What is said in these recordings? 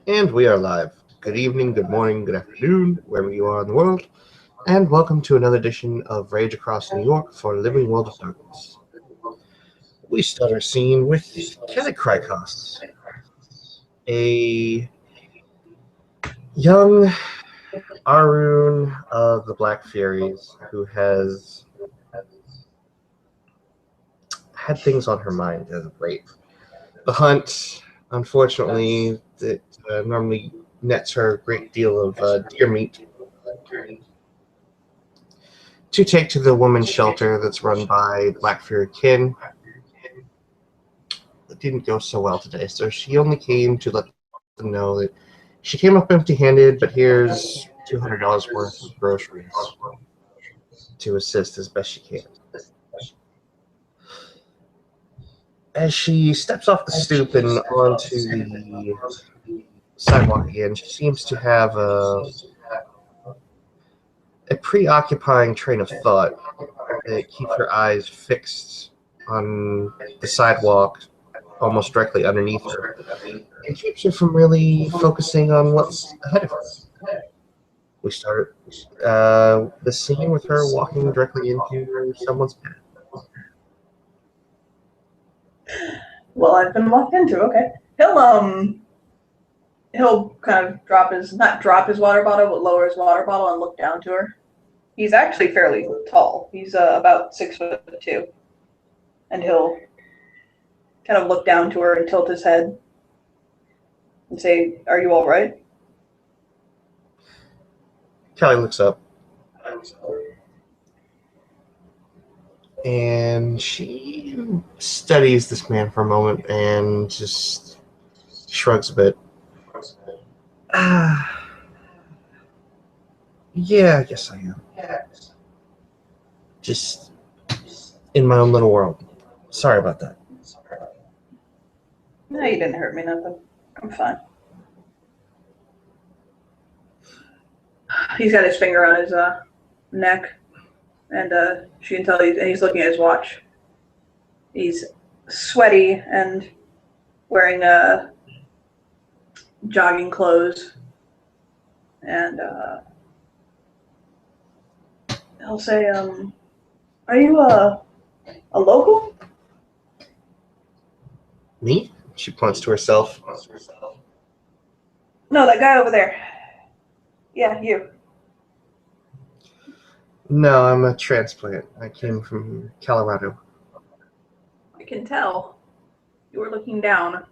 And we are live. Good evening, good morning, good afternoon, wherever you are in the world, and welcome to another edition of Rage Across New York for Living World of Darkness. We start our scene with Kallie, a young Ahroun of the Black Furies who has had things on her mind as of late. The hunt, unfortunately, that normally nets her a great deal of deer meat to take to the women's shelter that's run by Black Fury Kin. It didn't go so well today, so she only came to let them know that she came up empty-handed, but here's $200 worth of groceries to assist as best she can. As she steps off the stoop and onto the sidewalk again, she seems to have a preoccupying train of thought that keeps her eyes fixed on the sidewalk almost directly underneath her and keeps her from really focusing on what's ahead of her. We start the scene with her walking directly into someone's path. Well, I've been walked into. Okay, he'll kind of not drop his water bottle, but lower his water bottle and look down to her. He's actually fairly tall. He's about 6'2", and he'll kind of look down to her and tilt his head and say, "Are you all right?" Kallie looks up and she studies this man for a moment and just shrugs a bit. Yeah, I guess I am. Just in my own little world. Sorry about that. No, you didn't hurt me nothing. I'm fine. He's got his finger on his neck, and she can tell he's looking at his watch. He's sweaty and wearing jogging clothes, and he'll say, "Are you a local?" Me? She points to herself. No, that guy over there. Yeah, you. No, I'm a transplant. I came from Colorado. I can tell. You were looking down.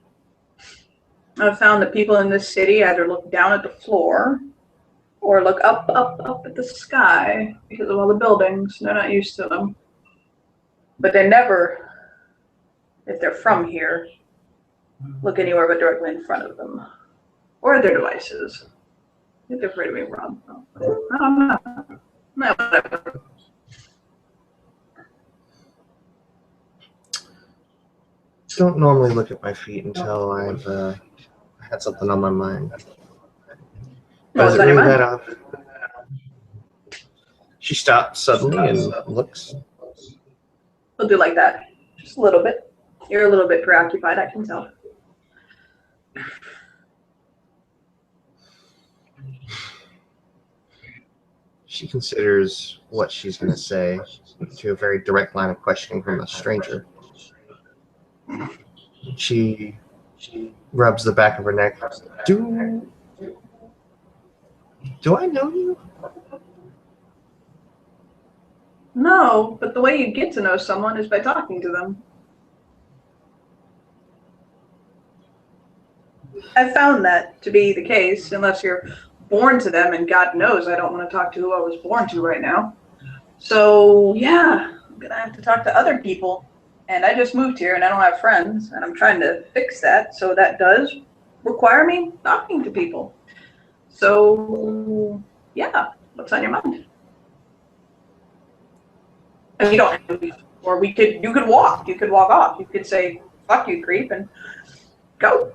I've found that people in this city either look down at the floor or look up, up, up at the sky because of all the buildings. They're not used to them. But they never, if they're from here, look anywhere but directly in front of them. Or their devices. I think they're afraid of being robbed. I don't know. No, whatever. Don't normally look at my feet until I've had something on my mind. But is it really that obvious? She stops suddenly and looks. He'll do like that. Just a little bit. You're a little bit preoccupied, I can tell. She considers what she's going to say to a very direct line of questioning from a stranger. She rubs the back of her neck. Do I know you? No, but the way you get to know someone is by talking to them. I've found that to be the case, unless you're born to them, and God knows I don't want to talk to who I was born to right now. So, yeah, I'm going to have to talk to other people. And I just moved here and I don't have friends, and I'm trying to fix that. So that does require me talking to people. So, yeah, what's on your mind? And you don't, or you could walk off. You could say, "Fuck you, creep," and go.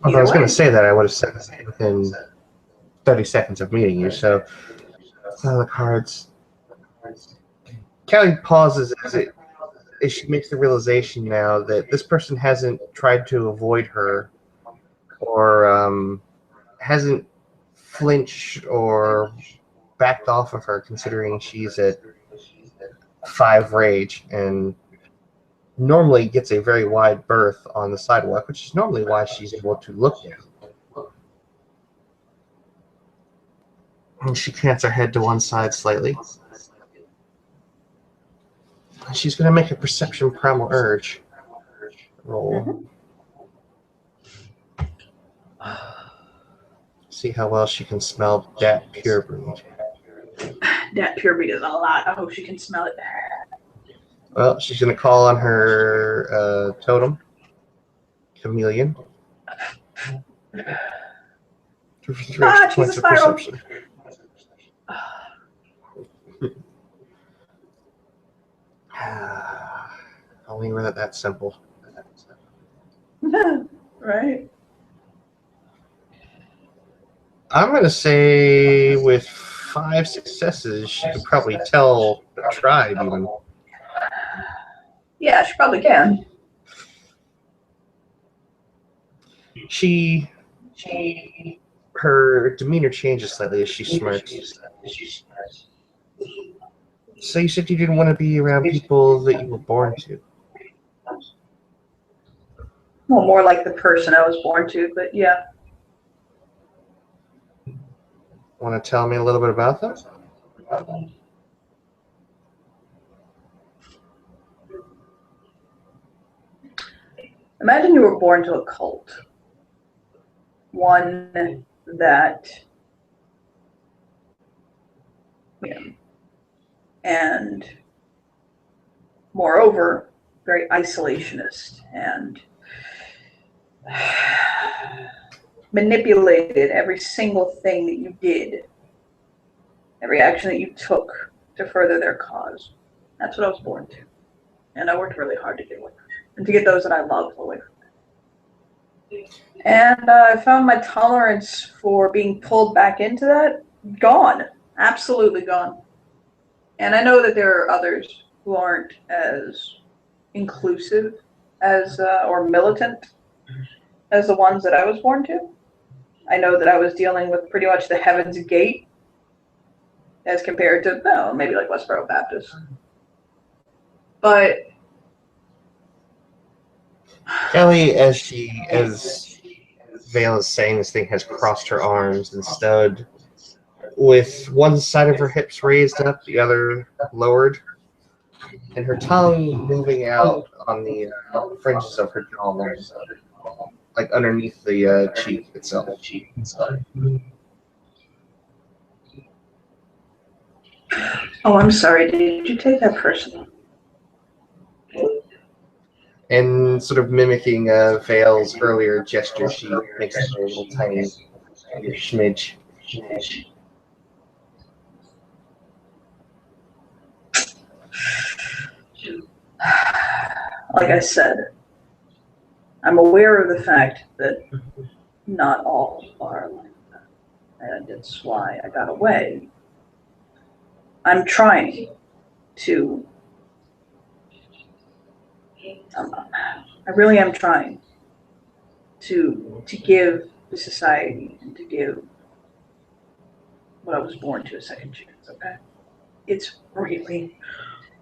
If I was going to say that, I would have said it within 30 seconds of meeting you, so it's not the cards. Kallie pauses as she makes the realization now that this person hasn't tried to avoid her or hasn't flinched or backed off of her, considering she's at 5 rage and normally gets a very wide berth on the sidewalk, which is normally why she's able to look down. And she cants her head to one side slightly. She's going to make a perception primal urge roll. See how well she can smell that pure breed. That pure breed is a lot. I hope she can smell it. Well, she's going to call on her totem, Chameleon. For 3 extra points of perception. Only were that simple. Right. I'm going to say with 5 successes, she could probably tell the tribe even. Yeah, she probably can. Her demeanor changes slightly as she smirks. So you said you didn't want to be around people that you were born to. Well, more like the person I was born to, but yeah. Want to tell me a little bit about them? Imagine you were born to a cult. One that, and moreover, very isolationist and manipulated every single thing that you did, every action that you took to further their cause. That's what I was born to. And I worked really hard to get away from it, and to get those that I loved away from it. And I found my tolerance for being pulled back into that gone. Absolutely gone. And I know that there are others who aren't as inclusive as or militant as the ones that I was born to. I know that I was dealing with pretty much the Heaven's Gate as compared to, maybe like Westboro Baptist. But Kallie, as Vale is saying, this thing has crossed her arms and stood with one side of her hips raised up, the other lowered, and her tongue moving out on the fringes of her jawline, like underneath the cheek itself. oh, I'm sorry. Did you take that personal? And sort of mimicking Vale's earlier gesture, she makes a little tiny schmidge. Like I said, I'm aware of the fact that not all are like that. And it's why I got away. I'm trying to, I really am trying to give the society and to give what I was born to a second chance, okay? It's really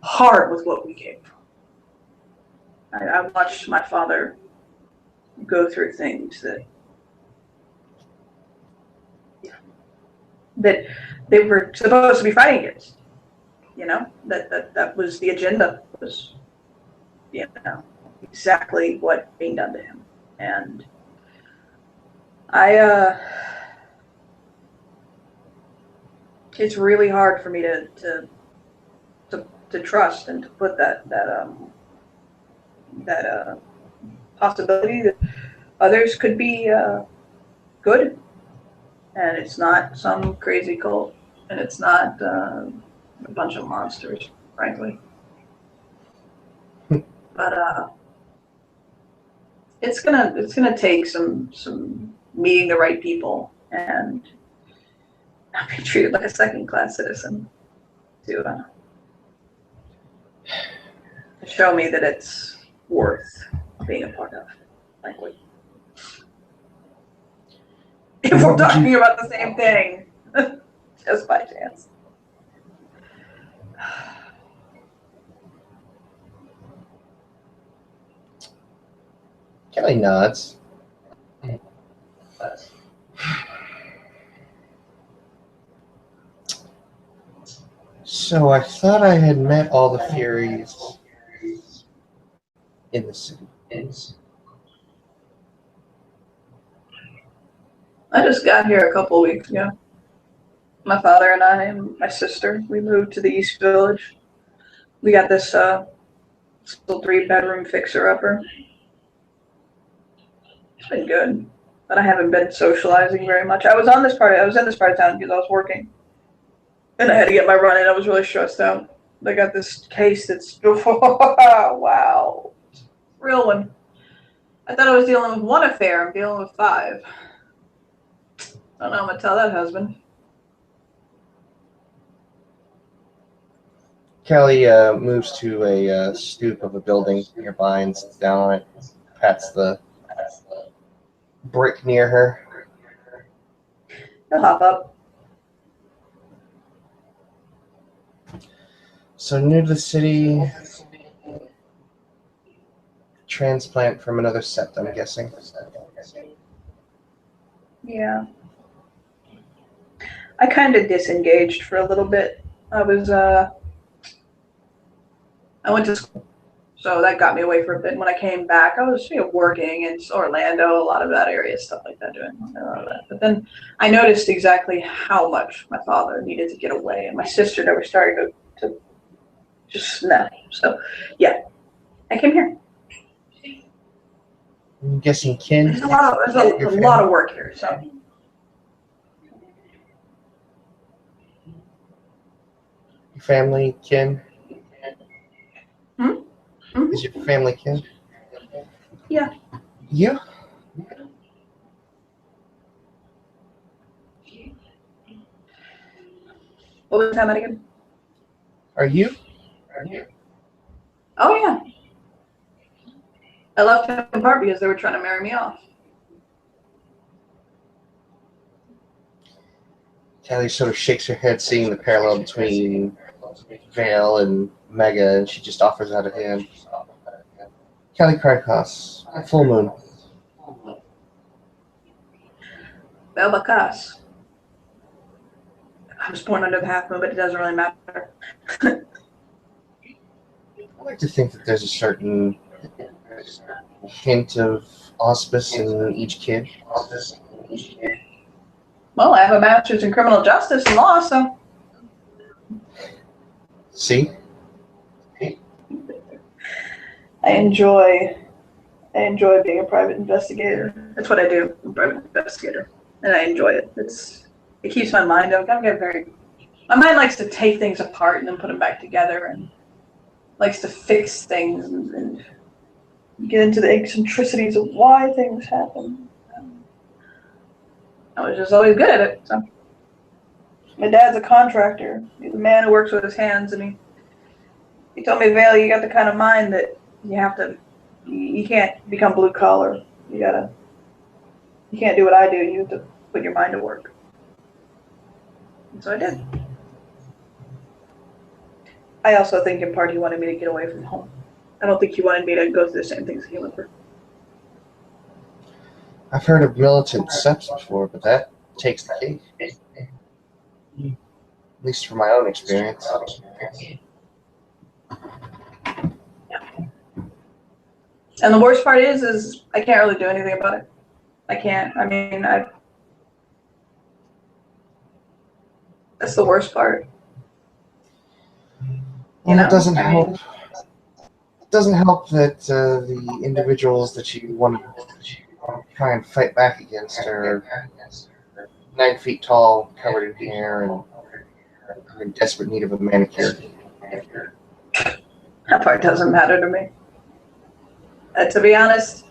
hard with what we came from. I watched my father go through things that they were supposed to be fighting against. That was the agenda, was, exactly what being done to him. And it's really hard for me to trust and to put that possibility that others could be good, and it's not some crazy cult, and it's not a bunch of monsters, frankly. But it's gonna take some meeting the right people and not be treated like a second-class citizen to show me that it's worth being a part of, frankly. If we're talking about the same thing, just by chance. Kallie nods. So I thought I had met all the Furies in the city. I just got here a couple of weeks ago. My father and I and my sister, we moved to the East Village. We got this little 3-bedroom fixer-upper. It's been good, but I haven't been socializing very much. I was in this part of town because I was working, and I had to get my run in. I was really stressed out. I got this case that's wow, real one. I thought I was dealing with one affair. I'm dealing with 5. I don't know. I'm gonna tell that husband. Kallie moves to a stoop of a building nearby and sits down on it, pats the brick near her. He'll hop up. So new to the city, transplant from another sept, I'm guessing. Yeah. I kind of disengaged for a little bit. I went to school, so that got me away for a bit. When I came back, I was working in Orlando, a lot of that area, stuff like that, doing a lot of that. But then I noticed exactly how much my father needed to get away, and my sister that were starting to just snap. So, yeah, I came here. I'm guessing kin. There's a lot of work here, so. Your family, kin? Mm-hmm. Is your family kin? Yeah. You? What was that again? Are you? Oh, yeah. I left him in part because they were trying to marry me off. Kallie sort of shakes her head, seeing the parallel between Vale and Mega, and she just offers out a hand. Kallie Karkos, full moon. Belbacas. I was born under the half moon, but it doesn't really matter. I like to think that there's a certain hint of auspice in each kid. Well, I have a master's in criminal justice and law, so. See? I enjoy being a private investigator. That's what I do. I'm a private investigator, and I enjoy it. It keeps my mind. My mind likes to take things apart and then put them back together, and likes to fix things and get into the eccentricities of why things happen. I was just always good at it. So. My dad's a contractor. He's a man who works with his hands, and he told me, Vale, you got the kind of mind that you can't become blue collar. You can't do what I do. You have to put your mind to work. And so I did. I also think in part he wanted me to get away from home. I don't think he wanted me to go through the same things he went through. I've heard of militant septs before, but that takes the cake. At least from my own experience. And the worst part is I can't really do anything about it. I can't. I mean, that's the worst part. Well, it doesn't help. It doesn't help that the individuals that you want to try and fight back against are 9 feet tall, covered in hair, and are in desperate need of a manicure. That part doesn't matter to me. To be honest,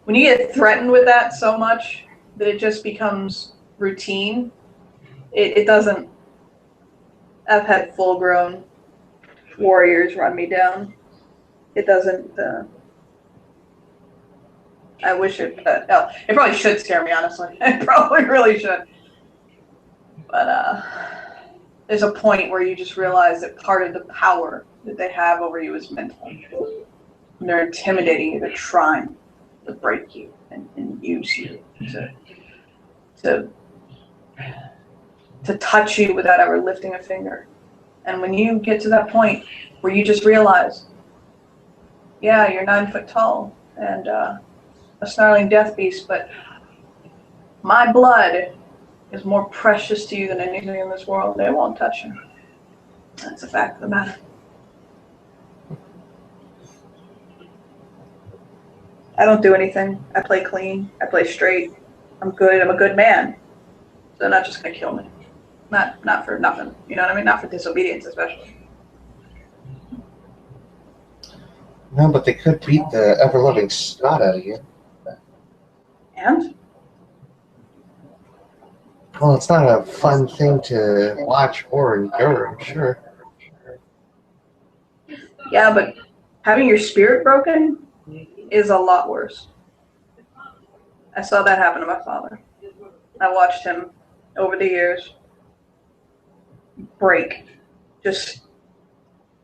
when you get threatened with that so much that it just becomes routine, it doesn't. I've had full-grown warriors run me down. It doesn't. I wish it. No, it probably should scare me, honestly. It probably really should. But there's a point where you just realize that part of the power that they have over you is mental. And they're intimidating you. They're trying to break you and use you to touch you without ever lifting a finger. And when you get to that point where you just realize, yeah, you're 9 foot tall and a snarling death beast, but my blood is more precious to you than anything in this world. They won't touch you. That's a fact of the matter. I don't do anything. I play clean. I play straight. I'm good. I'm a good man. So they're not just gonna kill me. Not for nothing. You know what I mean? Not for disobedience, especially. No, but they could beat the ever-loving snot out of you. And? Well, it's not a fun thing to watch or endure, I'm sure. Yeah, but having your spirit broken is a lot worse. I saw that happen to my father. I watched him over the years break.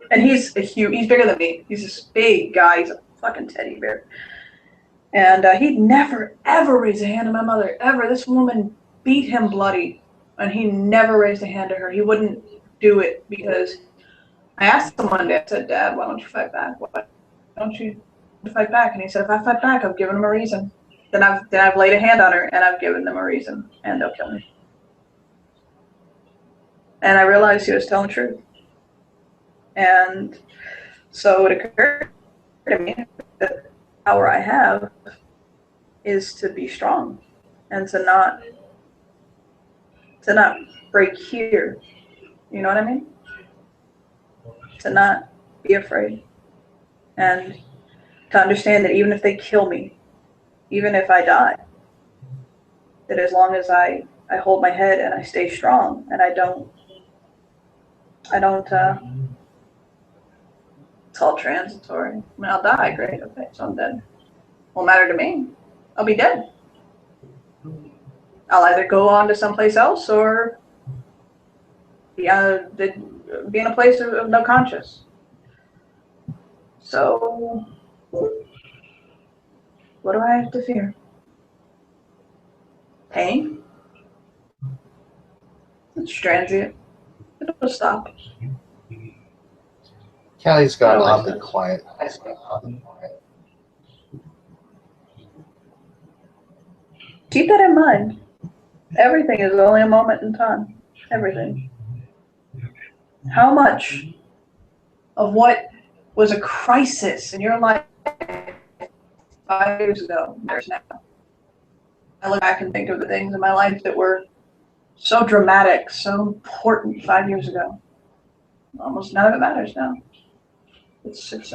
And he's bigger than me. He's this big guy. He's a fucking teddy bear. And he'd never, ever raise a hand to my mother, ever. This woman beat him bloody, and he never raised a hand to her. He wouldn't do it because I asked him one day, I said, Dad, why don't you fight back? Why don't you fight back? And he said, if I fight back, I've given them a reason. Then I've laid a hand on her, and I've given them a reason, and they'll kill me. And I realized he was telling the truth. And so it occurred to me that the power I have is to be strong and to not break here. You know what I mean? To not be afraid. And to understand that even if they kill me, even if I die, that as long as I hold my head and I stay strong and I don't it's all transitory. I mean, I'll die, great, okay, so I'm dead. Won't matter to me. I'll be dead. I'll either go on to someplace else or be in a place of no conscious. So, what do I have to fear? Pain? It's transient. It'll stop. Callie's gone oddly quiet. Keep that in mind. Everything is only a moment in time. Everything. How much of what was a crisis in your life 5 years ago there's now? I look back and think of the things in my life that were so dramatic, so important 5 years ago. Almost none of it matters now. It's Death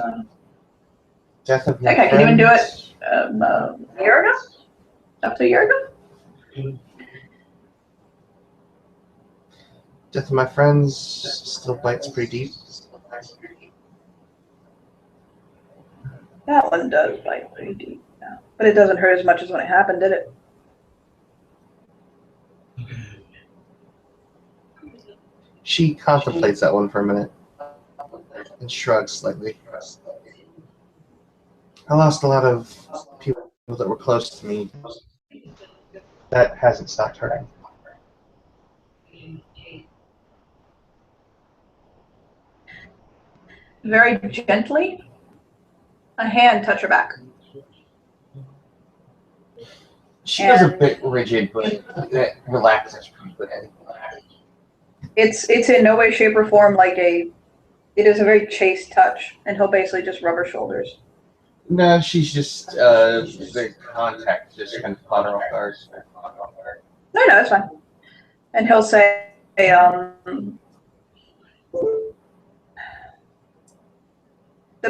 of I think I can even do it a year ago? Up to a year ago? Death of my friends still bites pretty deep. That one does bite pretty deep now. But it doesn't hurt as much as when it happened, did it? She contemplates that one for a minute and shrugs slightly. I lost a lot of people that were close to me. That hasn't stopped hurting. Very gently, a hand touch her back. She was a bit rigid, but it relaxes pretty good. It's in no way, shape, or form like it is a very chaste touch, and he'll basically just rub her shoulders. No, she's just the contact just kind of caught her off guard. No, it's fine. And he'll say, the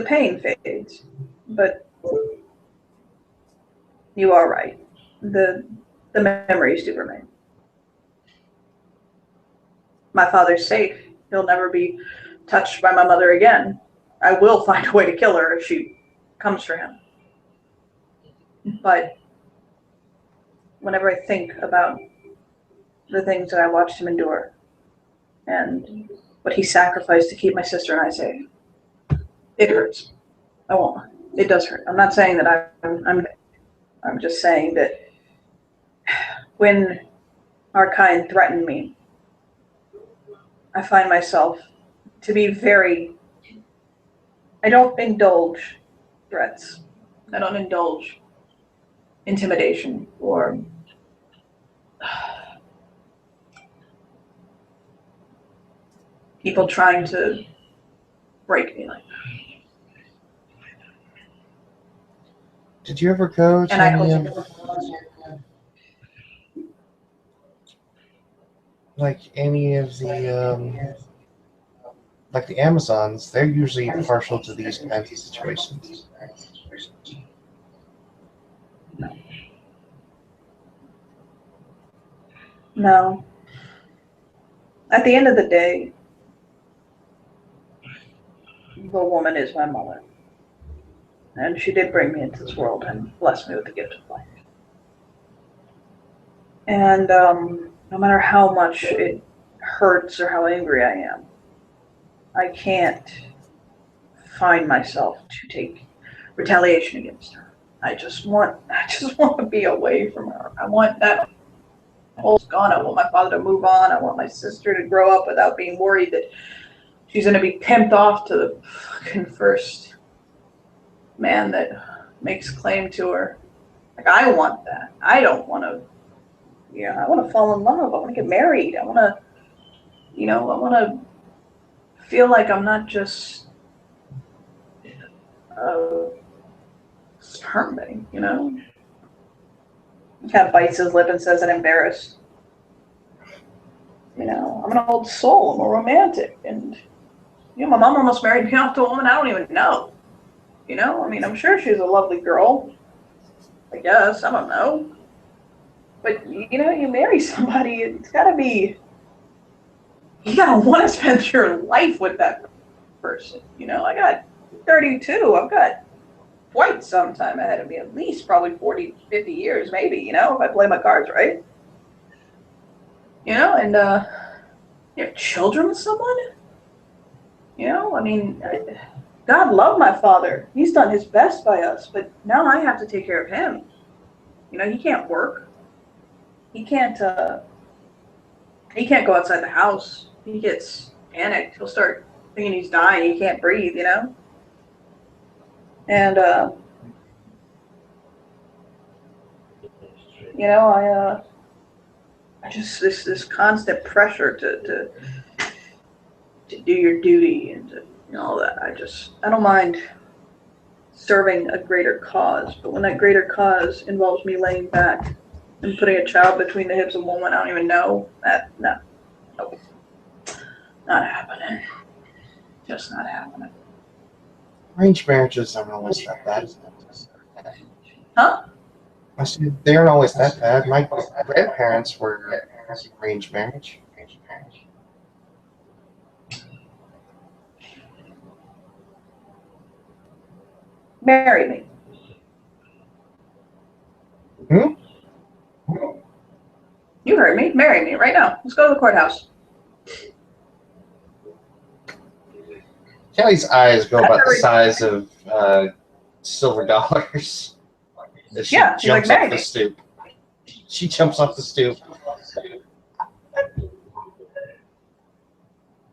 pain fades, but you are right. The memories do remain. My father's safe. He'll never be touched by my mother again. I will find a way to kill her if she comes for him. But whenever I think about the things that I watched him endure and what he sacrificed to keep my sister and I safe, it hurts. I won't lie. It does hurt. I'm not saying that I'm just saying that when our kind threaten me, I find myself to be very. I don't indulge threats. I don't indulge intimidation or people trying to break me like that. Did you ever go to any of the like the Amazons? They're usually partial to these kinds of situations. No. At the end of the day, the woman is my mother. And she did bring me into this world and bless me with the gift of life. And no matter how much it hurts or how angry I am, I can't find myself to take retaliation against her. I just want to be away from her. I want that whole gone. I want my father to move on. I want my sister to grow up without being worried that she's going to be pimped off to the fucking first man that makes claim to her. Like, I want that. I don't want to, I want to fall in love. I want to get married. I want to, I want to feel like I'm not just a sperm bank, Kind of bites his lip and says, I'm embarrassed. I'm an old soul. I'm a romantic. And, my mom almost married me off to a woman I don't even know. I'm sure she's a lovely girl. I guess. I don't know. But, you marry somebody, it's got to be, you got to want to spend your life with that person. I got 32. I've got quite some time ahead of me, at least probably 40, 50 years, maybe, if I play my cards right. And you have children with someone? God loved my father. He's done his best by us, but now I have to take care of him. He can't work. He can't go outside the house. He gets panicked. He'll start thinking he's dying. He can't breathe, And, I just, this constant pressure to do your duty and to, all that. I don't mind serving a greater cause, but when that greater cause involves me laying back and putting a child between the hips of a woman I don't even know, no, not happening. Just not happening. Arranged marriages aren't always that bad. Huh? I said they aren't always that bad. My grandparents were arranged marriage. Marry me. You heard me. Marry me right now. Let's go to the courthouse. Kallie's eyes go about the size of silver dollars as she jumps off the stoop. She jumps off the stoop.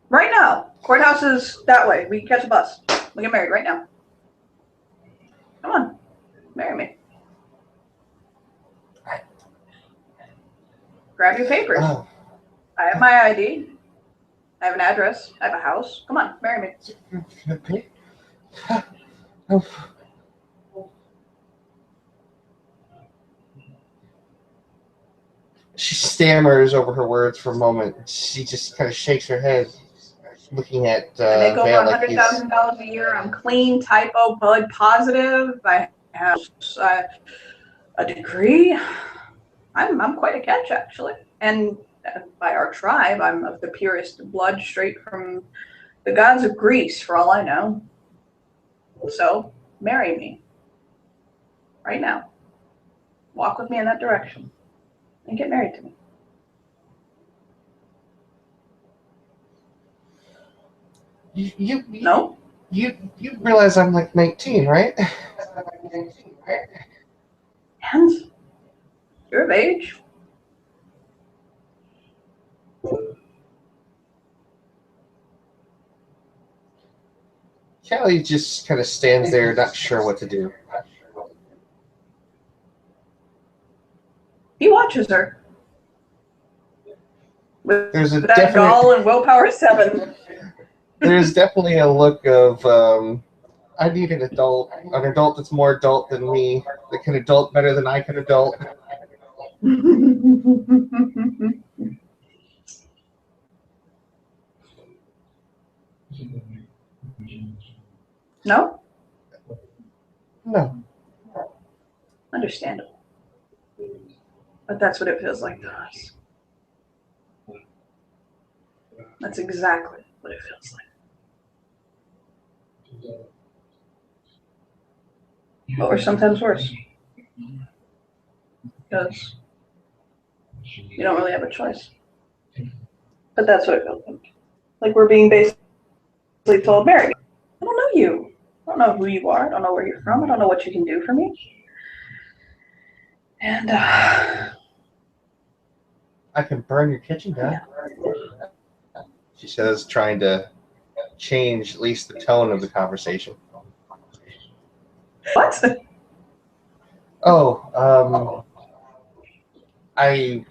Right now. Courthouse is that way. We can catch a bus. We get married right now. Come on. Marry me. Grab your papers. Oh. I have my ID. I have an address. I have a house. Come on, marry me. Oh. She stammers over her words for a moment. She just kind of shakes her head, looking at I make over Vale $100,000 a year. I'm clean, typo, blood positive. I have a degree. I'm quite a catch, actually. And by our tribe, I'm of the purest blood, straight from the gods of Greece, for all I know. So, marry me. Right now. walk with me in that direction and get married to me. No? You realize I'm like 19, right? And you're of age. Kallie just kind of stands there, not sure what to do. He watches her. With There's a that definite, gall and willpower 7. there's definitely a look of I need an adult that's more adult than me, that can adult better than I can adult. No? No. Understandable. But that's what it feels like to us. That's exactly what it feels like. Or sometimes worse. Because you don't really have a choice. But that's what it feels like. Like we're being basically told, Mary, I don't know you. I don't know who you are. I don't know where you're from. I don't know what you can do for me. And I can burn your kitchen down. Yeah. She says, trying to change at least the tone of the conversation. What? Oh, I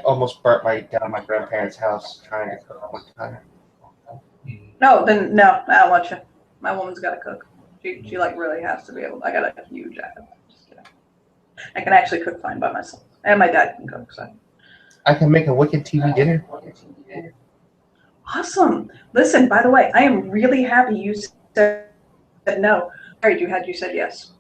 almost burnt down my grandparents' house trying to cook one time. No, then no, I don't want you. My woman's got to cook. She like really has to be able. I got a huge oven. Just kidding. I can actually cook fine by myself, and my dad can cook. So I can make a wicked TV dinner. Awesome. Listen, by the way, I am really happy you said no. Sorry, you said yes.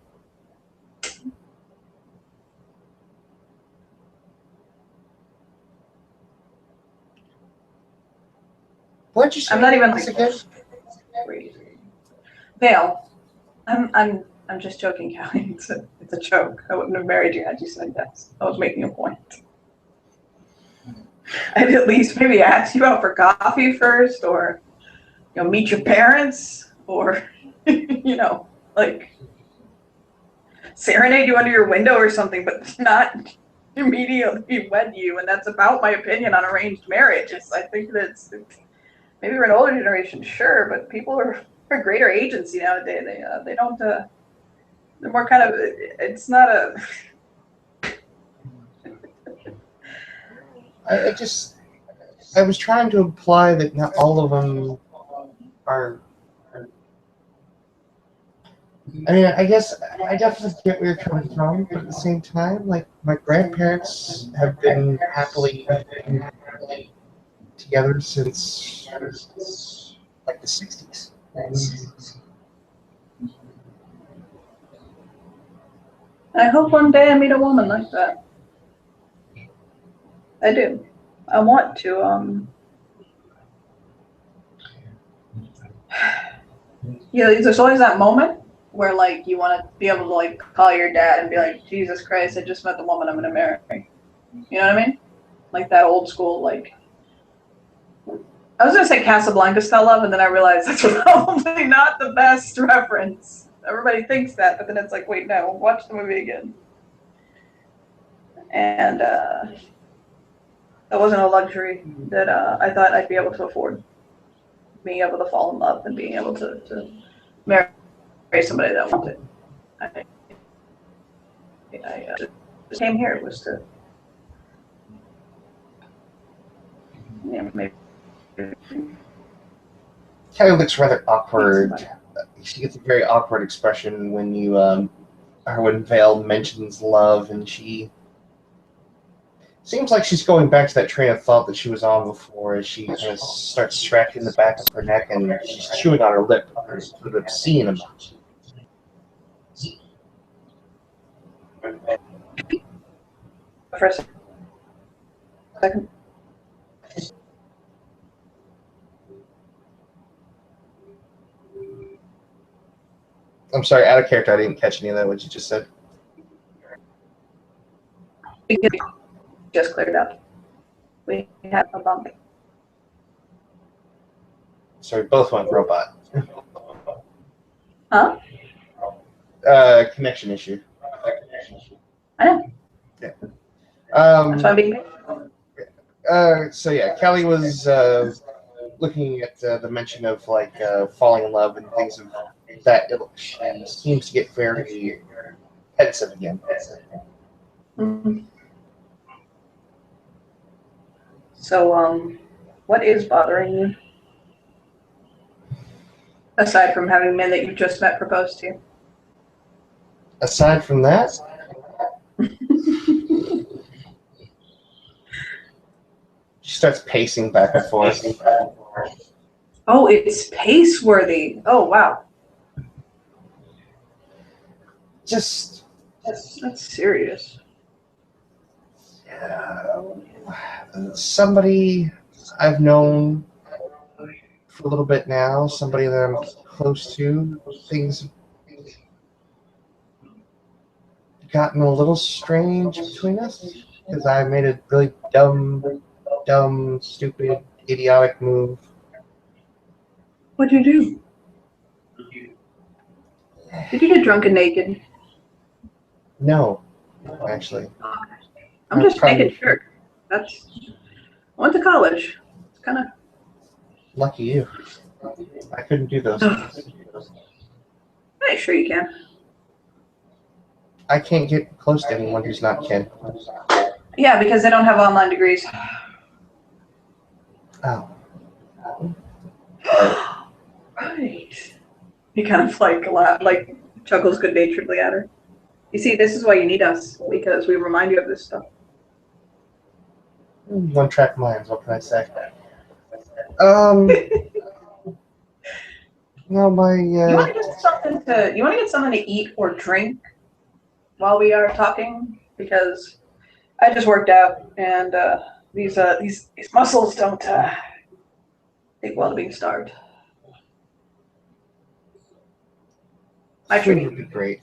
What'd you say? I'm not even like again? Vale. I'm just joking, Kallie. It's a joke. I wouldn't have married you had you said yes. I was making a point. I'd at least maybe ask you out for coffee first, or meet your parents, or like serenade you under your window or something, but not immediately wed you. And that's about my opinion on arranged marriage. I think that maybe we're an older generation, sure, but people are greater agency nowadays. They don't. They're more kind of. It's not a. I was trying to imply that not all of them are. I mean, I guess I definitely get where you're coming from, but at the same time, like my grandparents have been happily together since like the 60s. I hope one day I meet a woman like that. I do. I want to. There's always that moment where like you want to be able to like call your dad and be like, Jesus Christ, I just met the woman I'm gonna marry. You know what I mean? Like that old school like. I was gonna say Casablanca style love, and then I realized that's probably not the best reference. Everybody thinks that, but then it's like, wait, no, watch the movie again. And that wasn't a luxury that I thought I'd be able to afford. Being able to fall in love and being able to marry somebody that wanted. I just came here was to, maybe. Kallie looks rather awkward. She gets a very awkward expression when when Vale mentions love, and she seems like she's going back to that train of thought that she was on before, as she kind of starts scratching the back of her neck and she's chewing on her lip, sort of obscene about it. For a second. I'm sorry, out of character, I didn't catch any of that, what you just said. Because we just cleared up. We had a bump. So we both went robot. Huh? Connection issue. I know. Yeah. That's why I'm being. So yeah, Kallie was looking at the mention of like falling in love and things of that ilk. She seems to get very pensive again. Mm-hmm. So, what is bothering you? Aside from having men that you just met propose to. Aside from that, she starts pacing back and forth. Oh, it's pace worthy. Oh wow. Just That's serious. somebody I've known for a little bit now, somebody that I'm close to. Things have gotten a little strange between us because I made a really dumb, stupid, idiotic move. What'd you do? Did you get drunk and naked? No, actually. I'm just making sure. I went to college. It's kind of Lucky you. I couldn't do those things. Hey, sure you can. I can't get close to anyone who's not Ken. Yeah, because they don't have online degrees. Oh. Right. He kind of like chuckles good naturedly at her. You see, this is why you need us, because we remind you of this stuff. One-track minds, what can I say? No, my You want to get something to eat or drink while we are talking? Because I just worked out, and these muscles don't take well to being starved. My food treat. would be great.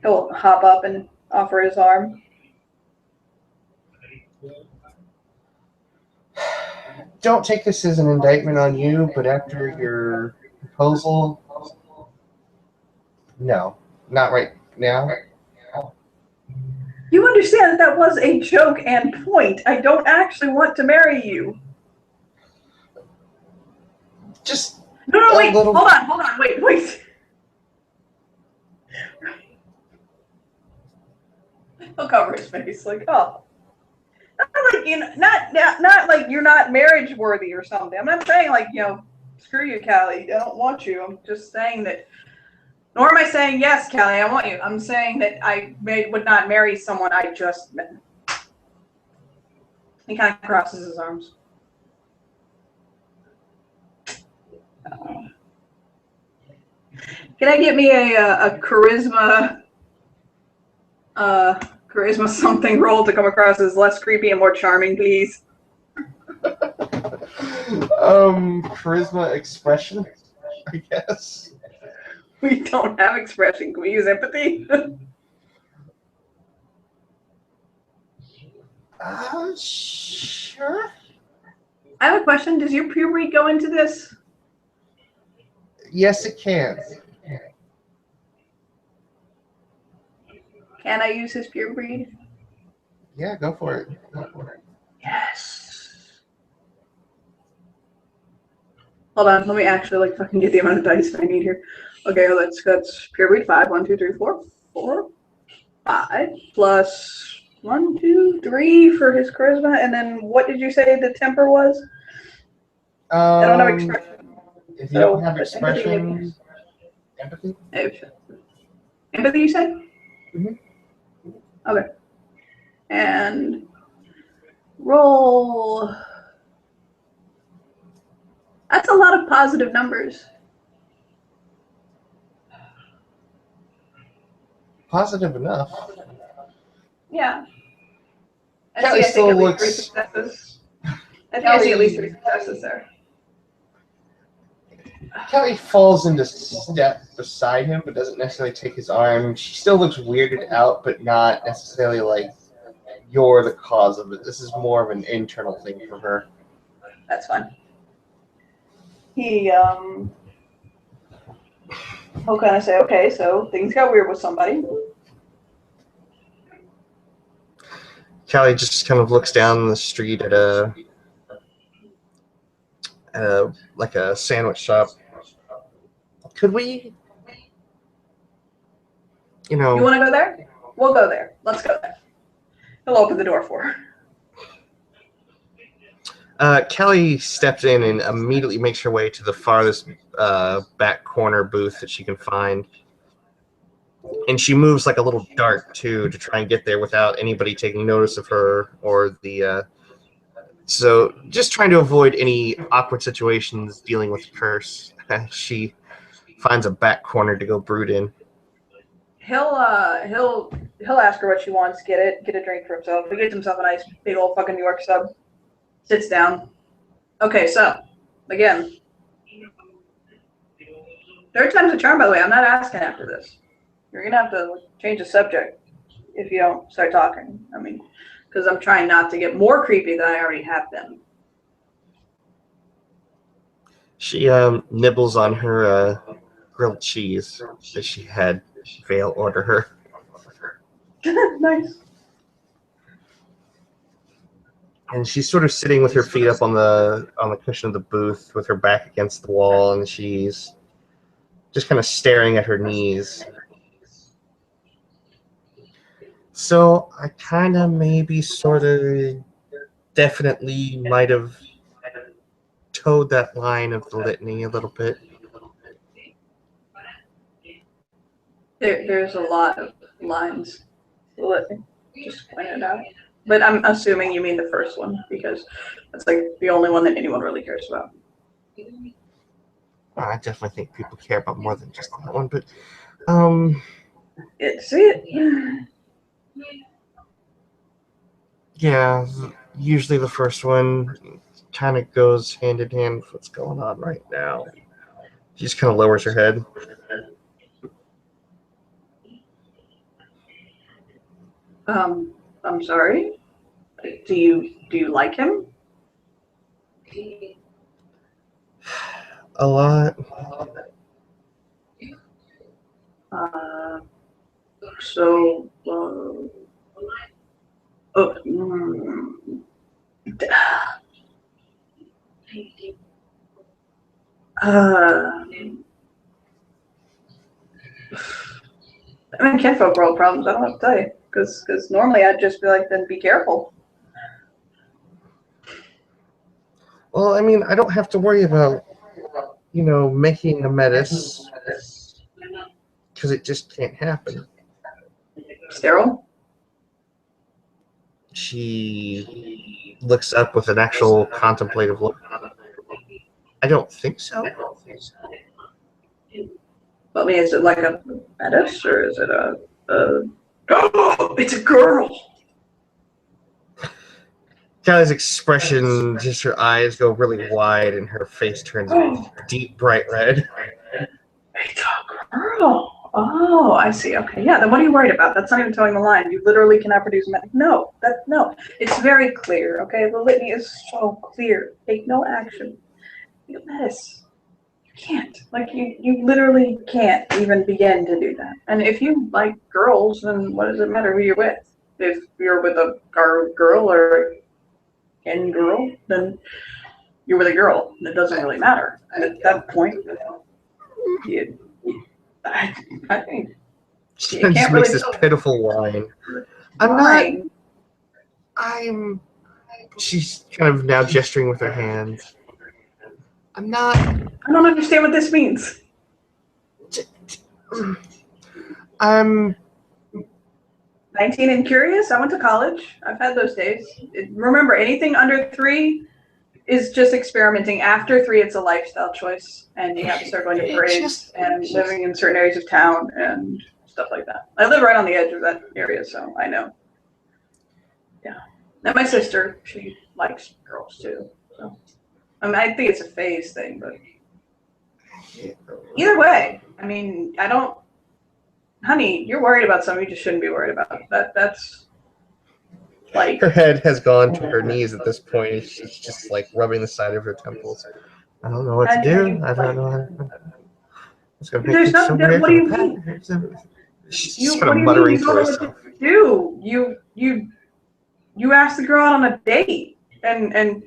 He'll hop up and offer his arm. Don't take this as an indictment on you, but after your proposal, no, not right now. You understand that was a joke and point. I don't actually want to marry you. Just No, wait, little... hold on, wait. He'll cover his face like, oh. Not like you're not marriage worthy or something. I'm not saying like, screw you, Kallie. I don't want you. I'm just saying that. Nor am I saying yes, Kallie, I want you. I'm saying that I would not marry someone I just met. He kind of crosses his arms. Can I get me a charisma something roll to come across as less creepy and more charming, please? Charisma expression, I guess. We don't have expression. Can we use empathy? Sure. I have a question. Does your pure breed go into this? Yes, it can. Can I use his pure breed? Yeah, go for it. Yes. Hold on, let me actually fucking get the amount of dice I need here. Okay, that's pure breed 5. 1, 2, 3, 4. 4, 5 plus 1, 2, 3 for his charisma, and then what did you say the temper was? I don't have expression. If you don't have expression, empathy. Empathy, you said? Mm-hmm. Okay. And roll. That's a lot of positive numbers. Positive enough. Yeah. Kallie still looks... 3 successes. I think I see at least 3 successes there. Kallie falls into step beside him, but doesn't necessarily take his arm. She still looks weirded out, but not necessarily like you're the cause of it. This is more of an internal thing for her. That's fine. He'll kind of say, okay, so things got weird with somebody. Kallie just kind of looks down the street at a like a sandwich shop. Could we, You want to go there? We'll go there. Let's go there. He'll open the door for her. Kallie steps in and immediately makes her way to the farthest back corner booth that she can find. And she moves like a little dart, too, to try and get there without anybody taking notice of her or the... So just trying to avoid any awkward situations dealing with curse. She finds a back corner to go brood in. He'll ask her what she wants, get a drink for himself. He gets himself a nice big old fucking New York sub. Sits down. Okay, so again, third time's a charm, by the way. I'm not asking after this. You're gonna have to change the subject if you don't start talking. I mean, because I'm trying not to get more creepy than I already have been. She nibbles on her grilled cheese that she had Vale order her. Nice. And she's sort of sitting with her feet up on the cushion of the booth with her back against the wall, and she's just kind of staring at her knees. So I kind of maybe sort of definitely might have towed that line of the litany a little bit. There's a lot of lines. Let me just point it out. But I'm assuming you mean the first one, because that's like the only one that anyone really cares about. I definitely think people care about more than just that one, but It's it. yeah, usually the first one kind of goes hand in hand with what's going on right now. She just kind of lowers her head. I'm sorry. Do you like him? A lot. So. I mean, kinfolk world problems. I don't have to tell you, because normally I'd just be like, then be careful. Well, I mean, I don't have to worry about, making a medicine because it just can't happen. Sterile? She looks up with an actual contemplative look. I don't think so. I mean, is it like a medicine, or is it a oh, it's a girl. Kallie's expression, just her eyes go really wide and her face turns deep bright red. It's a girl. Oh, I see. Okay, yeah. Then what are you worried about? That's not even towing the line. You literally cannot produce a medicine. No. It's very clear. Okay, the litany is so clear. Take no action. You medicine. You can't. Like you literally can't even begin to do that. And if you like girls, then what does it matter who you're with? If you're with a girl or a girl, then you're with a girl. It doesn't really matter. And at that point, I think She you just can't makes really this pitiful whine. She's kind of now gesturing with her hands. I don't understand what this means. I'm 19 and curious. I went to college. I've had those days. Remember, anything under 3 is just experimenting. After 3, it's a lifestyle choice, and you have to start going to parades and living in certain areas of town and stuff like that. I live right on the edge of that area, so I know. Yeah. And my sister, she likes girls too. So I mean, I think it's a phase thing, but Either way, I mean, I don't, honey, you're worried about something you just shouldn't be worried about. That's like. Her head has gone to her knees at this point. She's just like rubbing the side of her temples. I don't know what to do. I don't know how to. It's gonna make There's things so nothing. weird What for do the you pet. mean? She's You. just kind What of do you mean muttering you to don't know what herself. to do? You asked the girl out on a date and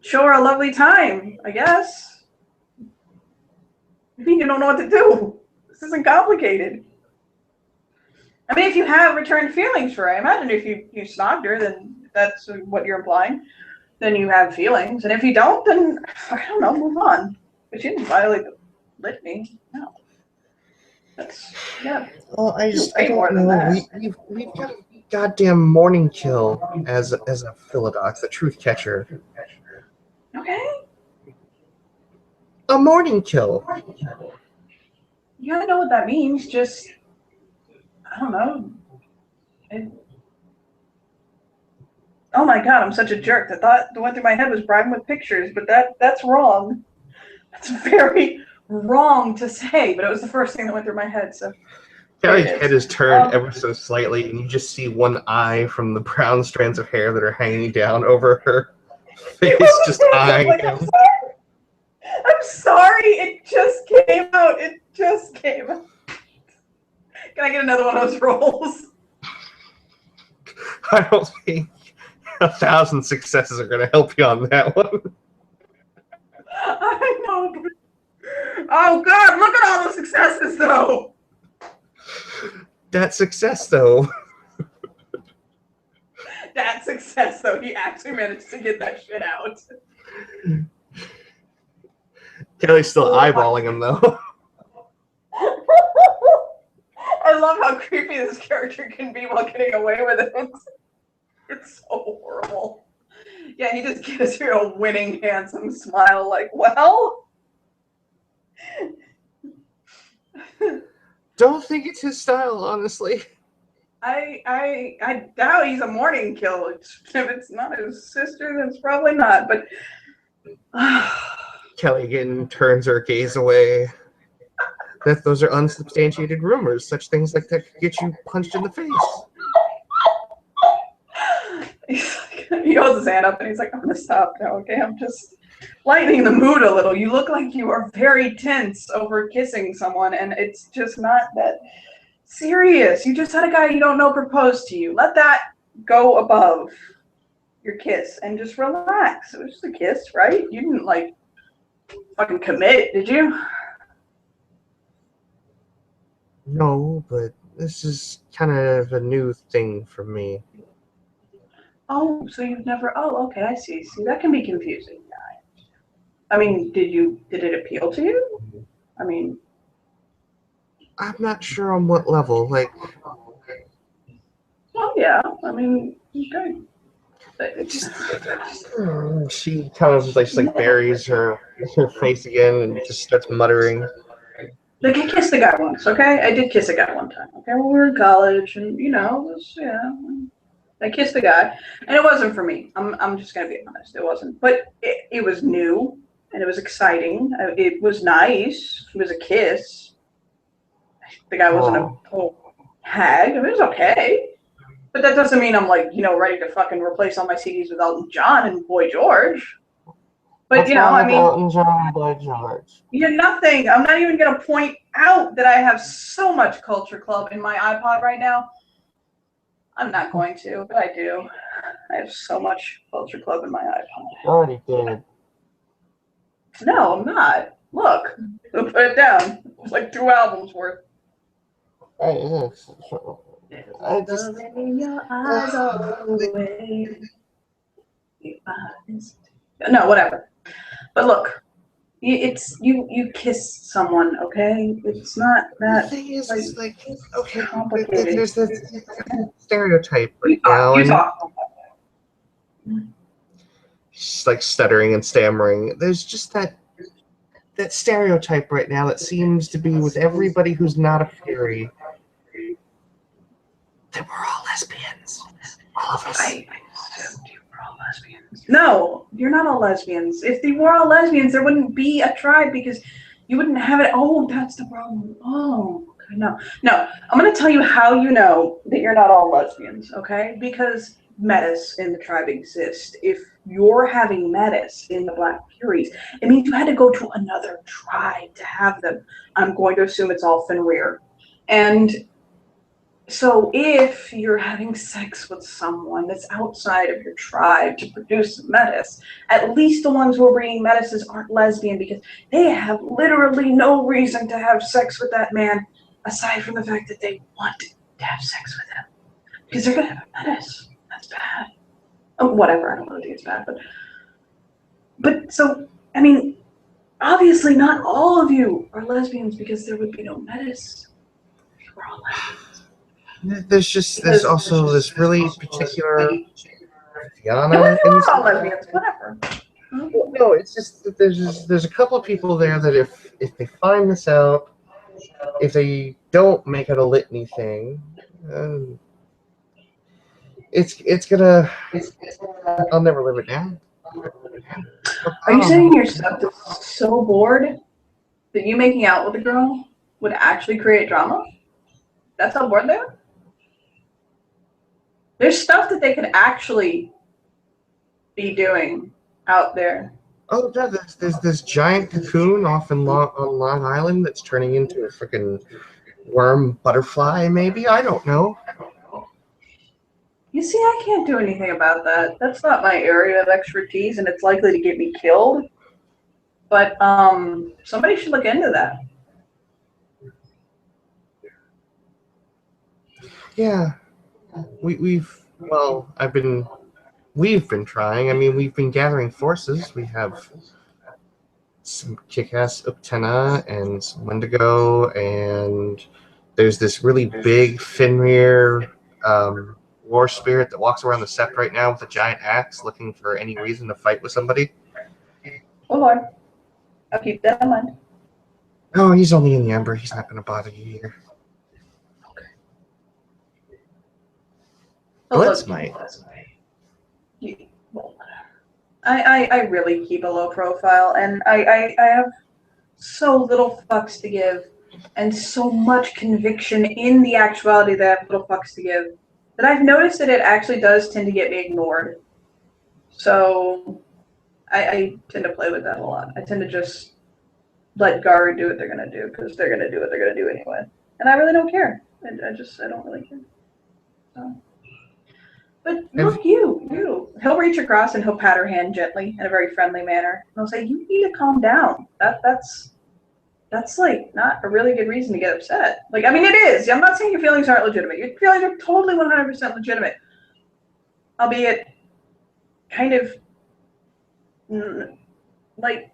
show her a lovely time, I guess. I mean, you don't know what to do. This isn't complicated. I mean, if you have returned feelings for her, I imagine if you snogged her, then that's what you're implying. Then you have feelings. And if you don't, then, I don't know, move on. But you didn't violate the litany. No. That's, yeah. Well, I Way more don't than know. that. We've got a goddamn morning kill as a Philodox, the truth catcher. Okay. A morning kill. You gotta know what that means. Just, I don't know. Oh my god, I'm such a jerk. The thought that went through my head was bribing with pictures, but that's wrong. That's very wrong to say, but it was the first thing that went through my head, so. Kallie's head is turned ever so slightly, and you just see one eye from the brown strands of hair that are hanging down over her face, just eyeing like, him. I'm sorry, it just came out. It just came out. Can I get another one of those rolls? I don't think 1,000 successes are going to help you on that one. I know. Oh god, look at all the successes though. That success, though. That success though, he actually managed to get that shit out. Kallie's still eyeballing him, though. I love how creepy this character can be while getting away with it. It's so horrible. Yeah, he just gives you a winning, handsome smile, like, well. Don't think it's his style, honestly. I doubt he's a morning kill. If it's not his sister, then it's probably not. But Kallie again turns her gaze away. Those are unsubstantiated rumors. Such things like that could get you punched in the face. He holds his hand up and he's like, I'm gonna stop now, okay? I'm just lightening the mood a little. You look like you are very tense over kissing someone, and it's just not that serious. You just had a guy you don't know propose to you. Let that go above your kiss and just relax. It was just a kiss, right? You didn't like fucking commit, did you? No, but this is kind of a new thing for me. Oh, so you've never, oh, okay, I see. See, that can be confusing. I mean, did it appeal to you? I mean, I'm not sure on what level. Like, well, yeah. I mean, okay. she kind of just like buries her face again and just starts muttering. Like, I kissed a guy once, okay? I did kiss a guy one time, okay? When we were in college, and, you know, it was, yeah. I kissed a guy, and it wasn't for me. I'm just going to be honest. It wasn't. But it was new, and it was exciting. It was nice. It was a kiss. The guy wasn't a whole hag. I mean, it was okay. But that doesn't mean I'm, like, you know, ready to fucking replace all my CDs with Elton John and Boy George. But, What's you know, I mean, Elton John and Boy George? You're nothing. I'm not even going to point out that I have so much Culture Club in my iPod right now. I'm not going to, but I do. I have so much Culture Club in my iPod. You already did. No, I'm not. Look, put it down. It's like 2 albums worth. I just. No, whatever. But look, it's you kiss someone, okay? It's not that. The thing is, like, it's like, okay, complicated. there's this stereotype right now, You and talk. she's like stuttering and stammering. There's just that stereotype right now that seems to be with everybody who's not a fairy. That we're all lesbians. All of us. I assumed you were all lesbians. No, you're not all lesbians. If they were all lesbians, there wouldn't be a tribe because You wouldn't have it. Oh, that's the problem. Oh, okay, no. No, I'm going to tell you how you know that you're not all lesbians, okay? Because metis in the tribe exist. If you're having metis in the Black Furies, it means you had to go to another tribe to have them. I'm going to assume it's all Fenrir. And so if you're having sex with someone that's outside of your tribe to produce metis, at least the ones who are bringing metises aren't lesbian because they have literally no reason to have sex with that man aside from the fact that they want to have sex with him because they're going to have a metis. That's bad. Oh, whatever. I don't really think it's bad, but so, I mean, obviously not all of you are lesbians because there would be no metis if you were all lesbians. There's also this really particular Diana. You're all lesbians, whatever. Well, no, it's just that there's a couple of people there that if they find this out, if they don't make it a litany thing, it's gonna. I'll never live it down. Are you saying your stuff is so bored that you making out with a girl would actually create drama? That's how bored they are? There's stuff that they could actually be doing out there. Oh, yeah, there's this giant cocoon off on Long Island that's turning into a freaking worm butterfly, maybe? I don't know. You see, I can't do anything about that. That's not my area of expertise, and it's likely to get me killed. But somebody should look into that. Yeah. We've been trying. I mean, we've been gathering forces. We have some kick-ass Uktena and some Wendigo, and there's this really big Fenrir war spirit that walks around the sept right now with a giant axe looking for any reason to fight with somebody. Oh, Lord. I'll keep that in mind. Oh, he's only in the Ember. He's not going to bother you here. Blitzmite. I really keep a low profile, and I have so little fucks to give, and so much conviction in the actuality that I have little fucks to give, that I've noticed that it actually does tend to get me ignored. So I tend to play with that a lot. I tend to just let guard do what they're gonna do because they're gonna do what they're gonna do anyway, and I really don't care. I don't really care. So. But look, he'll reach across and he'll pat her hand gently in a very friendly manner. And he'll say, "You need to calm down. That's like not a really good reason to get upset. Like, I mean, it is. I'm not saying your feelings aren't legitimate. Your feelings are totally 100% legitimate, albeit kind of like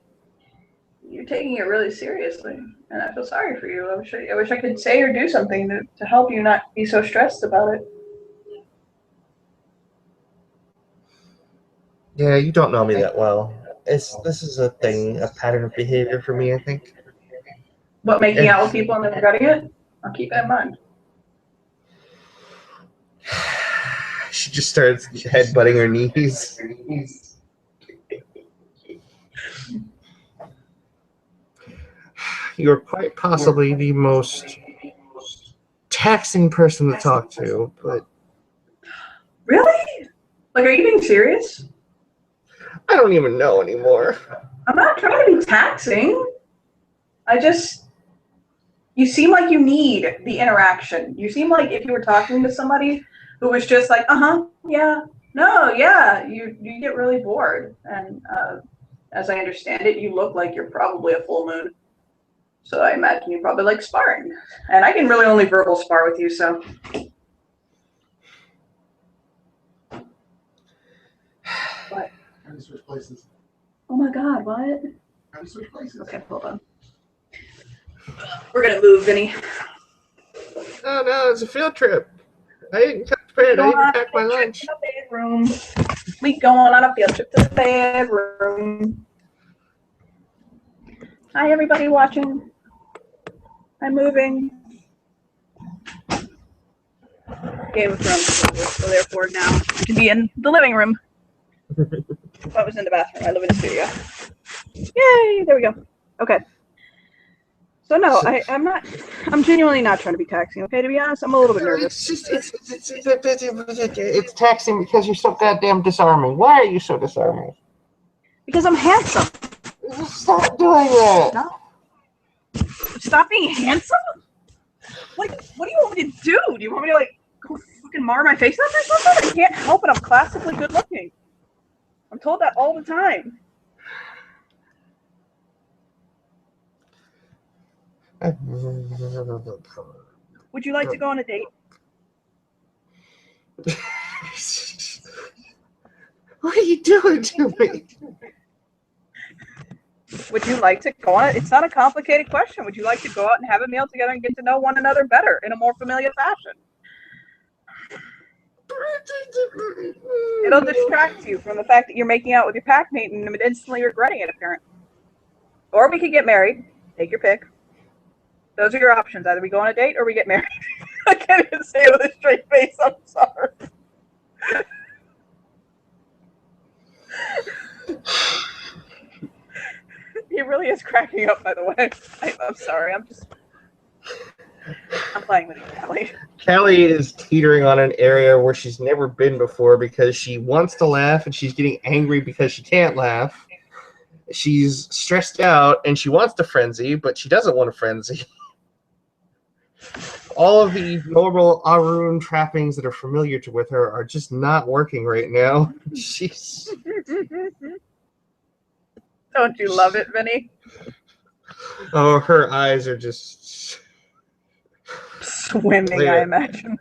you're taking it really seriously, and I feel sorry for you. I wish I could say or do something to help you not be so stressed about it." Yeah, you don't know me that well. This is a thing, a pattern of behavior for me, I think. What, making out with people and then regretting it? I'll keep that in mind. She just starts headbutting her knees. You're quite possibly the most taxing person to talk to, but... Really? Like, are you being serious? I don't even know anymore. I'm not trying to be taxing. You seem like you need the interaction. You seem like if you were talking to somebody who was just like, yeah, no, yeah, you get really bored. And as I understand it, you look like you're probably a full moon. So I imagine you probably like sparring. And I can really only verbal spar with you, so. What? Can we switch places? Oh my God, what? Can we switch places? Okay, hold on. We're gonna move, Vinny. Oh no, it's a field trip. I didn't come prepared. I didn't pack my lunch. We going on a field trip to the bedroom. Hi, everybody watching. I'm moving. Game of Thrones, so therefore now I can be in the living room. If I was in the bathroom, I live in a studio. Yay! There we go. Okay. So no, I'm not. I'm genuinely not trying to be taxing. Okay, to be honest, I'm a little bit nervous. It's taxing because you're so goddamn disarming. Why are you so disarming? Because I'm handsome. Stop doing that. No. Stop being handsome? Like, what do you want me to do? Do you want me to, like, go fucking mar my face up or something? I can't help it. I'm classically good looking. I'm told that all the time. Would you like to go on a date? What are you doing to me? Would you like to go on it? It's not a complicated question. Would you like to go out and have a meal together and get to know one another better in a more familiar fashion? It'll distract you from the fact that you're making out with your packmate and instantly regretting it, apparently. Or we could get married. Take your pick. Those are your options. Either we go on a date or we get married. I can't even say it with a straight face. I'm sorry. He really is cracking up, by the way. I'm sorry. I'm playing with you, Kallie. Kallie is teetering on an area where she's never been before because she wants to laugh and she's getting angry because she can't laugh. She's stressed out and she wants to frenzy, but she doesn't want to frenzy. All of the normal Ahroun trappings that are familiar with her are just not working right now. She's... Don't you love it, Vinny? Oh, her eyes are just... swimming, I imagine.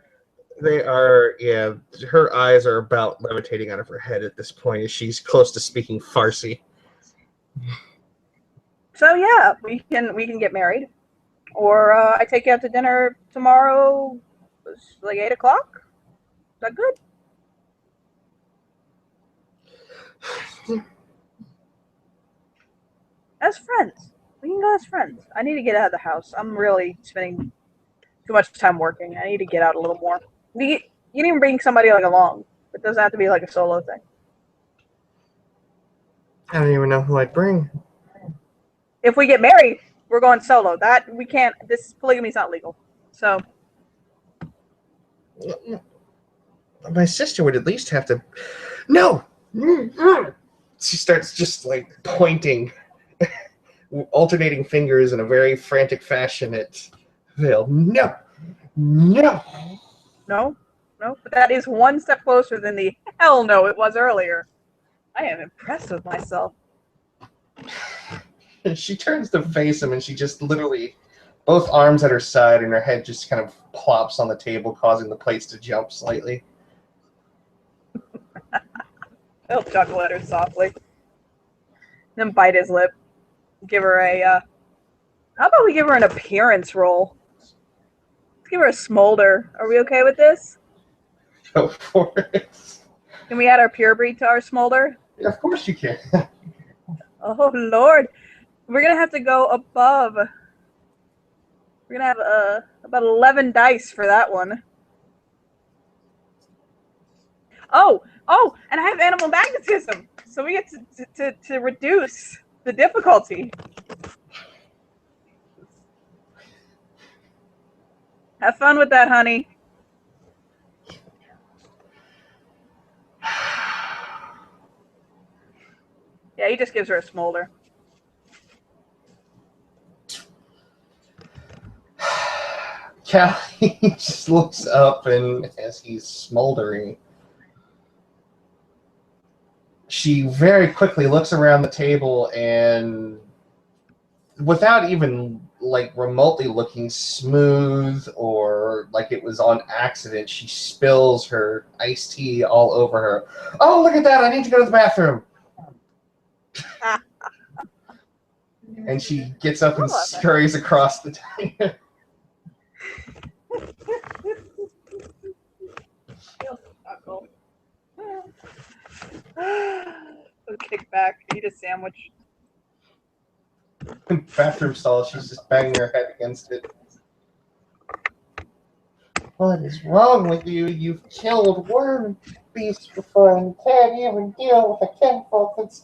They are, yeah, her eyes are about levitating out of her head at this point as she's close to speaking Farsi. So yeah, we can get married. Or I take you out to dinner tomorrow, like 8 o'clock. Is that good? As friends. We can go as friends. I need to get out of the house. I'm really spending too much time working. I need to get out a little more. You can even bring somebody like along. It doesn't have to be like a solo thing. I don't even know who I'd bring. If we get married, we're going solo. That we can't. This polygamy is not legal. So my sister would at least have to. No. She starts just like pointing, alternating fingers in a very frantic fashion at Vale. No. No. no. But that is one step closer than the hell no it was earlier. I am impressed with myself. And she turns to face him, and she just literally, both arms at her side, and her head just kind of plops on the table, causing the plates to jump slightly. He'll chuckle at her softly. Then bite his lip. Give her a, how about we give her an appearance roll? Let's give her a smolder. Are we okay with this? Go for it. Can we add our pure breed to our smolder? Yeah, of course you can. Oh, Lord. We're going to have to go above. We're going to have about 11 dice for that one. Oh, and I have animal magnetism. So we get to reduce the difficulty. Have fun with that, honey. Yeah, he just gives her a smolder. Kallie just looks up, and as he's smoldering, she very quickly looks around the table and, without even like remotely looking smooth or like it was on accident, she spills her iced tea all over her. Oh, look at that! I need to go to the bathroom. And she gets up and scurries across the diner. He'll kick back, eat a sandwich. In the bathroom stall, she's just banging her head against it. What is wrong with you? You've killed worm beasts before and can't even deal with a kinfolk that's...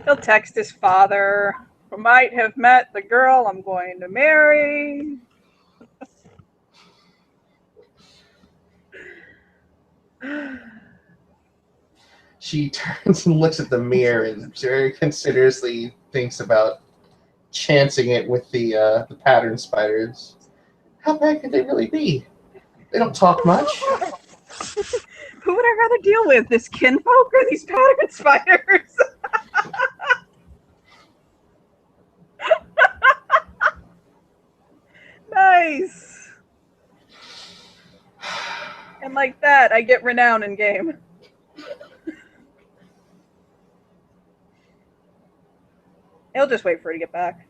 He'll text his father, who might have met the girl I'm going to marry. She turns and looks at the mirror and very considerately thinks about chancing it with the pattern spiders. How bad could they really be? They don't talk much. Who would I rather deal with, this kinfolk or these pattern spiders? Nice. And like that, I get renown in game. He'll just wait for her to get back.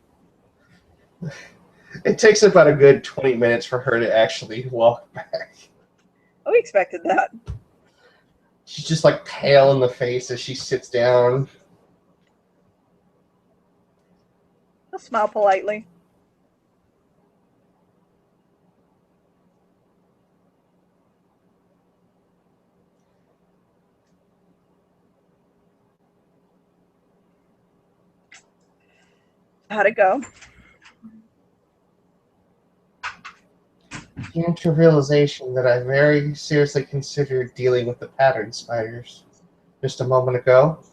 It takes about a good 20 minutes for her to actually walk back. Oh, we expected that. She's just like pale in the face as she sits down. He'll smile politely. How'd it go? Came to realization that I very seriously considered dealing with the pattern spiders just a moment ago.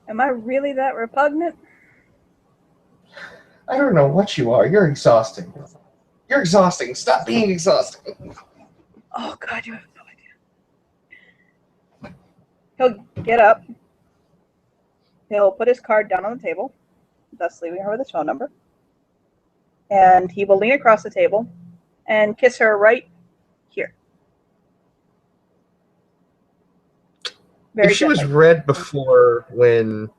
Am I really that repugnant? I don't know what you are. You're exhausting. You're exhausting. Stop being exhausting. Oh, God, you have no idea. He'll get up. He'll put his card down on the table, thus leaving her with his phone number. And he will lean across the table and kiss her right here. Very If she was gently. read before when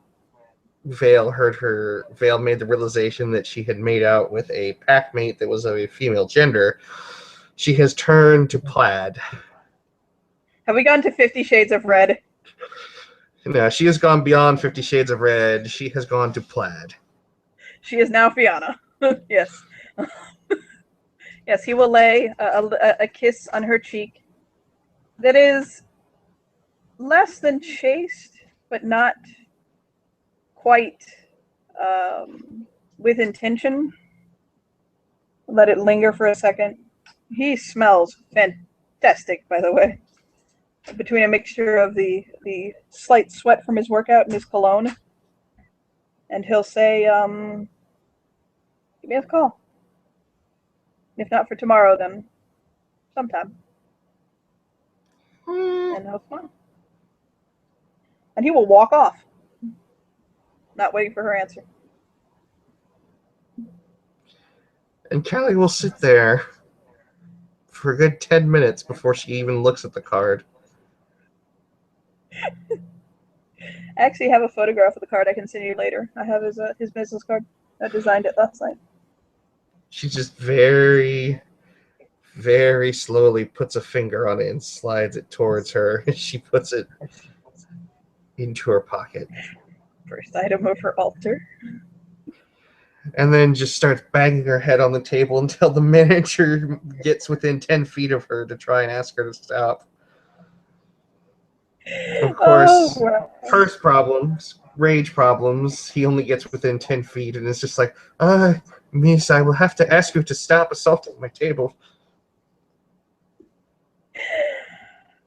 Vale made the realization that she had made out with a packmate that was of a female gender, she has turned to plaid. Have we gone to 50 Shades of Red? No, she has gone beyond 50 Shades of Red. She has gone to plaid. She is now Fiona. Yes. Yes, he will lay a kiss on her cheek that is less than chaste, but not quite with intention. Let it linger for a second. He smells fantastic, by the way. Between a mixture of the slight sweat from his workout and his cologne. And he'll say, give me a call. If not for tomorrow, then sometime. And he'll smile. And he will walk off, not waiting for her answer. And Kallie will sit there for a good 10 minutes before she even looks at the card. I actually have a photograph of the card I can send you later. I have his business card. I designed it last night. She just very, very slowly puts a finger on it and slides it towards her. She puts it into her pocket. First item of her altar. And then just starts banging her head on the table until the manager gets within 10 feet of her to try and ask her to stop. Of course, first problems, rage problems, he only gets within 10 feet and it's just like, miss, I will have to ask you to stop assaulting my table.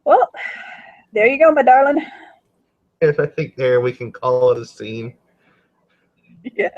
Well, there you go, my darling. And I think there we can call it a scene. Yes.